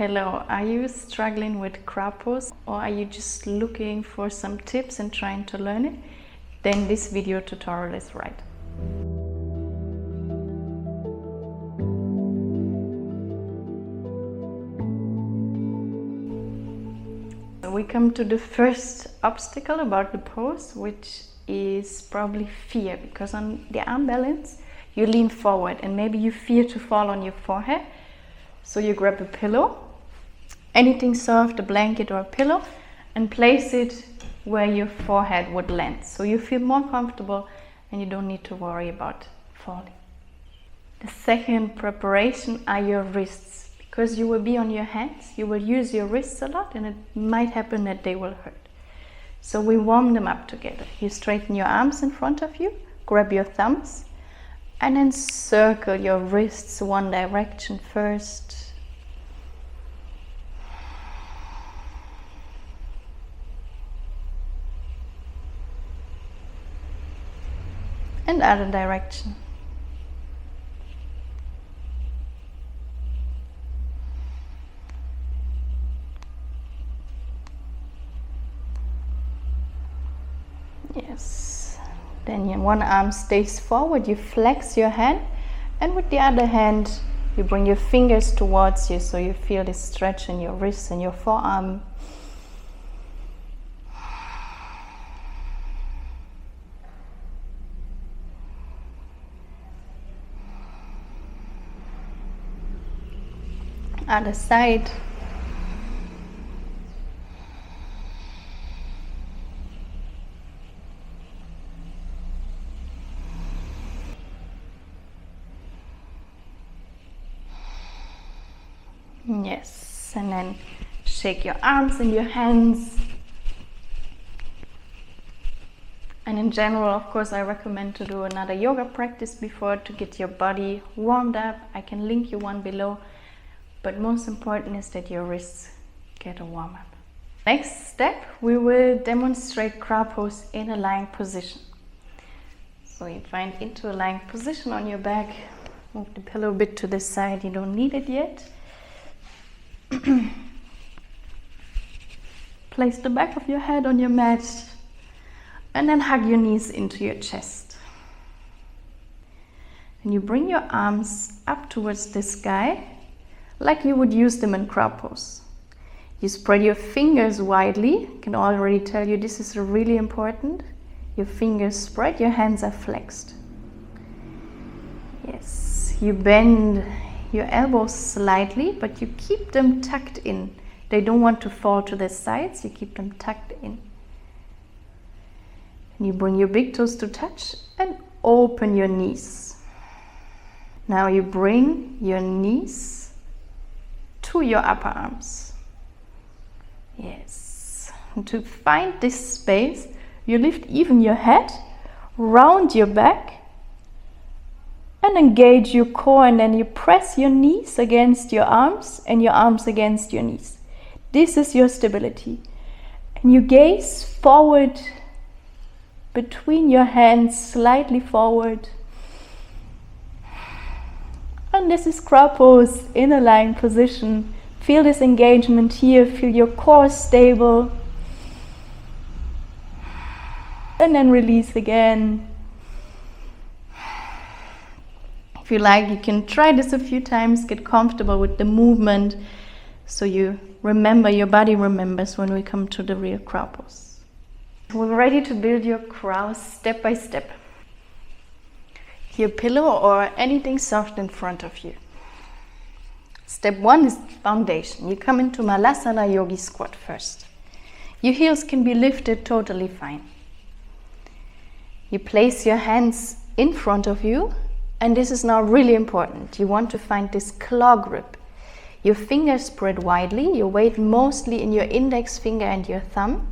Hello, are you struggling with crowd pose or are you just looking for some tips and trying to learn it? Then this video tutorial is right. So we come to the first obstacle about the pose, which is probably fear, because on the arm balance you lean forward and maybe you fear to fall on your forehead. So you grab a pillow, anything soft, a blanket or a pillow, and place it where your forehead would land. So you feel more comfortable and you don't need to worry about falling. The second preparation are your wrists, because you will be on your hands, you will use your wrists a lot and it might happen that they will hurt. So we warm them up together. You straighten your arms in front of you, grab your thumbs, and then circle your wrists one direction first. And other direction. Yes. Then your one arm stays forward, you flex your hand, and with the other hand you bring your fingers towards you so you feel this stretch in your wrist and your forearm. Other side. Yes, and then shake your arms and your hands. And in general, of course, I recommend to do another yoga practice before to get your body warmed up. I can link you one below, but most important is that your wrists get a warm up. Next step, we will demonstrate crowd pose in a lying position. So you find into a lying position on your back, move the pillow a bit to the side, you don't need it yet. Place the back of your head on your mat and then hug your knees into your chest. And you bring your arms up towards the sky like you would use them in crowd pose. You spread your fingers widely. I can already tell you this is really important. Your fingers spread, your hands are flexed. Yes, you bend your elbows slightly, but you keep them tucked in. They don't want to fall to the sides, you keep them tucked in. And you bring your big toes to touch and open your knees. Now you bring your knees to your upper arms. Yes. And to find this space, you lift even your head, round your back, and engage your core, and then you press your knees against your arms and your arms against your knees. This is your stability. And you gaze forward between your hands, slightly forward. And this is crowd pose in a lying position. Feel this engagement here, feel your core stable. And then release again. If you like, you can try this a few times, get comfortable with the movement so you remember, your body remembers when we come to the real crowd pose. We're ready to build your crows step by step. Your pillow or anything soft in front of you. Step 1 is foundation. You come into Bakasana yogi squat first. Your heels can be lifted totally fine. You place your hands in front of you. And this is now really important. You want to find this claw grip. Your fingers spread widely, your weight mostly in your index finger and your thumb.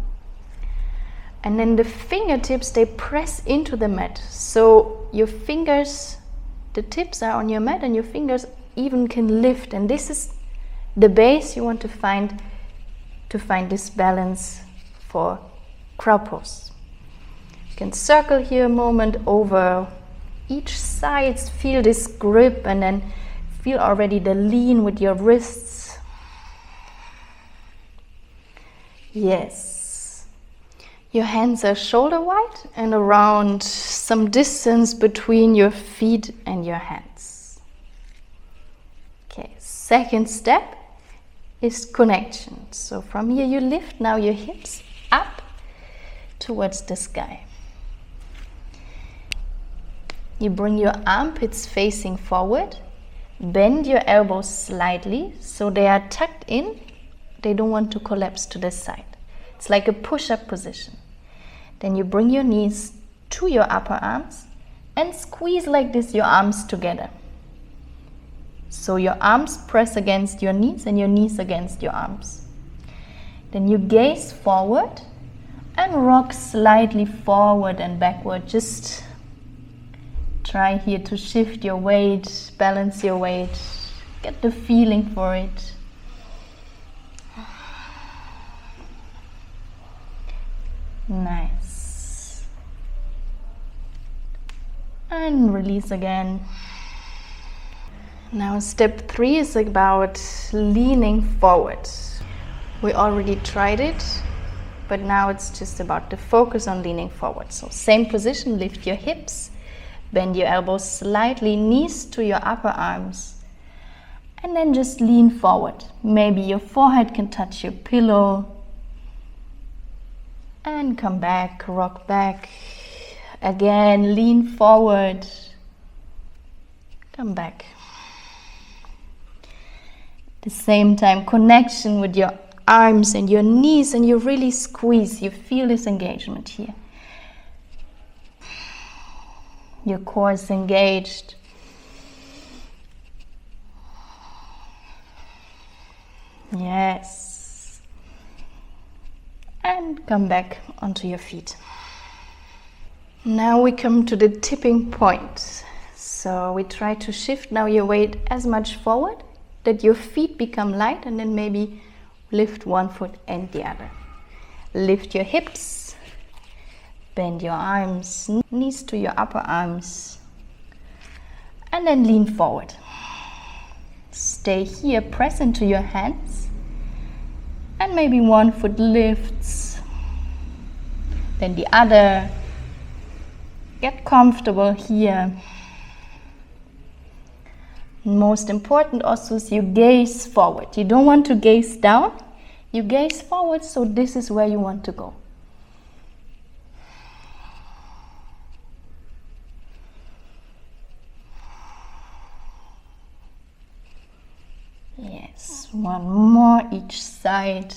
And then the fingertips, they press into the mat. So your fingers, the tips are on your mat and your fingers even can lift. And this is the base you want to find this balance for crowd pose. You can circle here a moment over each side, feel this grip and then feel already the lean with your wrists. Yes. Your hands are shoulder wide and around some distance between your feet and your hands. Okay, second step is connection. So from here you lift now your hips up towards the sky. You bring your armpits facing forward, bend your elbows slightly so they are tucked in. They don't want to collapse to the side. It's like a push-up position. Then you bring your knees to your upper arms and squeeze like this your arms together. So your arms press against your knees and your knees against your arms. Then you gaze forward and rock slightly forward and backward. Just try here to shift your weight, balance your weight, get the feeling for it. Nice. And release again. Now step 3 is about leaning forward. We already tried it, but now it's just about the focus on leaning forward. So same position, lift your hips, bend your elbows slightly, knees to your upper arms, and then just lean forward. Maybe your forehead can touch your pillow. And come back, rock back. Again, lean forward. Come back. At the same time, connection with your arms and your knees, and you really squeeze. You feel this engagement here. Your core is engaged. Yes. And come back onto your feet. Now we come to the tipping point. So we try to shift now your weight as much forward that your feet become light, and then maybe lift one foot and the other. Lift your hips, bend your arms, knees to your upper arms, and then lean forward. Stay here, press into your hands, and maybe one foot lifts, then the other. Get comfortable here. Most important also is you gaze forward. You don't want to gaze down, you gaze forward, so this is where you want to go. Yes, one more each side.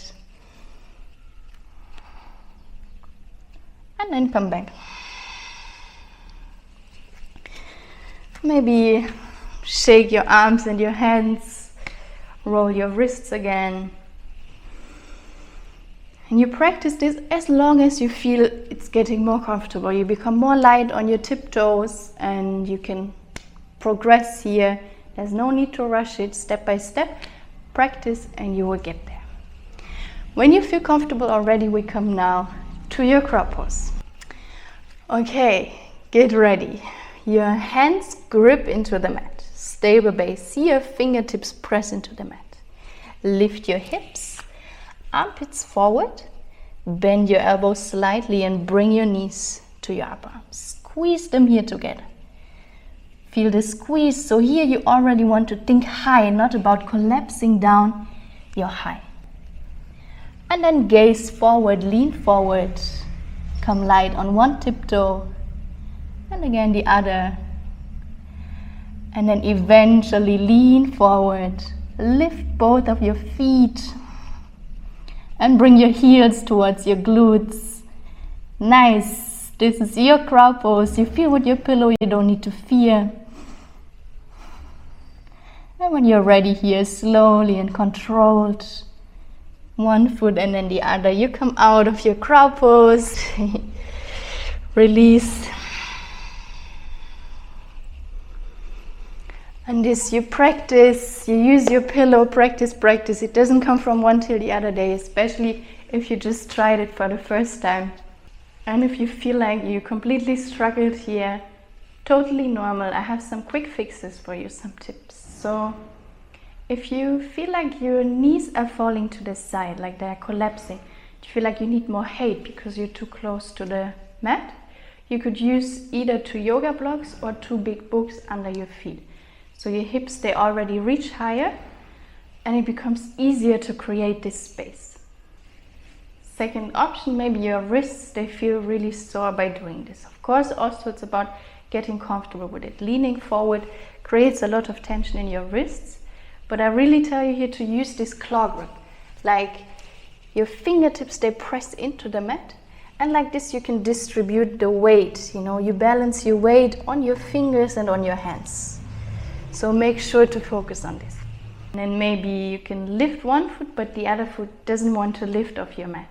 And then come back. Maybe shake your arms and your hands, roll your wrists again. And you practice this as long as you feel it's getting more comfortable. You become more light on your tiptoes and you can progress here. There's no need to rush it, step by step. Practice and you will get there. When you feel comfortable already, we come now to your crab pose. Okay, get ready. Your hands grip into the mat. Stable base. See your fingertips press into the mat. Lift your hips, armpits forward. Bend your elbows slightly and bring your knees to your upper arms. Squeeze them here together. Feel the squeeze. So here you already want to think high, not about collapsing down. You're high. And then gaze forward, lean forward. Come light on one tiptoe. And again the other. And then eventually lean forward. Lift both of your feet. And bring your heels towards your glutes. Nice. This is your crow pose. You feel with your pillow, you don't need to fear. And when you're ready here, slowly and controlled, one foot and then the other, you come out of your crow pose. Release. And this you practice, you use your pillow, practice. It doesn't come from one till the other day, especially if you just tried it for the first time. And if you feel like you completely struggled here, totally normal. I have some quick fixes for you, some tips. So if you feel like your knees are falling to the side, like they're collapsing, you feel like you need more height because you're too close to the mat, you could use either 2 yoga blocks or 2 big books under your feet. So your hips, they already reach higher and it becomes easier to create this space. Second option, maybe your wrists, they feel really sore by doing this. Of course, also it's about getting comfortable with it. Leaning forward creates a lot of tension in your wrists, but I really tell you here to use this claw grip. Like your fingertips, they press into the mat, and like this you can distribute the weight. You balance your weight on your fingers and on your hands. So make sure to focus on this. And then maybe you can lift one foot, but the other foot doesn't want to lift off your mat.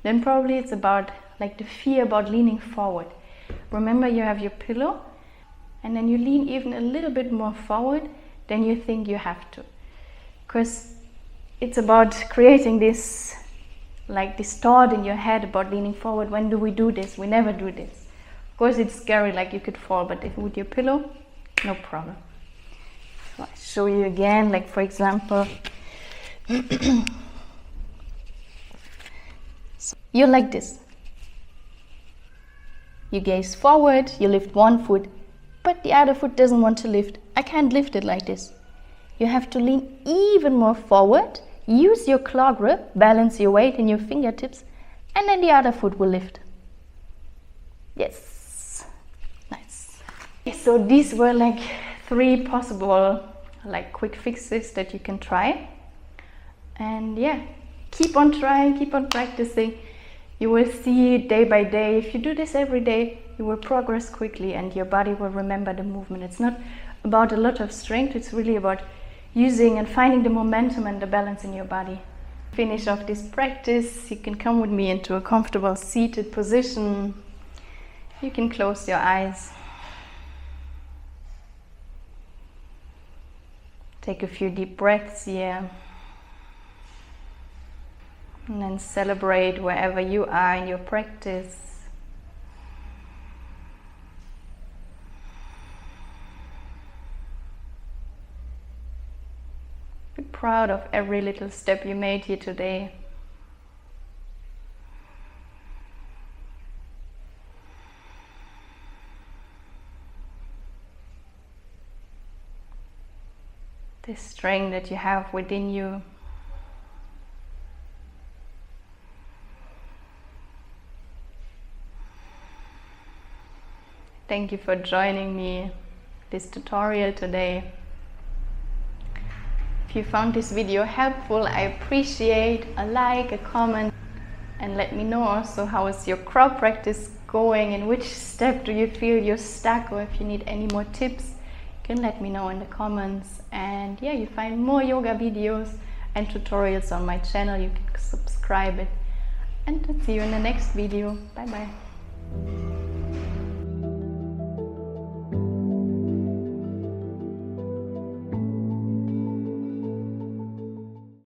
Then probably it's about like the fear about leaning forward. Remember, you have your pillow, and then you lean even a little bit more forward than you think you have to. Because it's about creating this, like this thought in your head about leaning forward. When do we do this? We never do this. Of course, it's scary, like you could fall, but if with your pillow, no problem. So I'll show you again, like for example, so you're like this. You gaze forward, you lift one foot, but the other foot doesn't want to lift. I can't lift it like this. You have to lean even more forward, use your claw grip, balance your weight in your fingertips, and then the other foot will lift. Yes, nice. So these were like 3 possible like quick fixes that you can try. And yeah, keep on trying, keep on practicing. You will see day by day, if you do this every day, you will progress quickly and your body will remember the movement. It's not about a lot of strength, it's really about using and finding the momentum and the balance in your body. Finish off this practice, you can come with me into a comfortable seated position. You can close your eyes. Take a few deep breaths here. And then celebrate wherever you are in your practice. Be proud of every little step you made here today. The strength that you have within you. Thank you for joining me this tutorial today. If you found this video helpful, I appreciate a like, a comment, and let me know also how is your crowd practice going, in which step do you feel you're stuck, or if you need any more tips, you can let me know in the comments. And yeah, you find more yoga videos and tutorials on my channel. You can subscribe it, and I'll see you in the next video. Bye bye.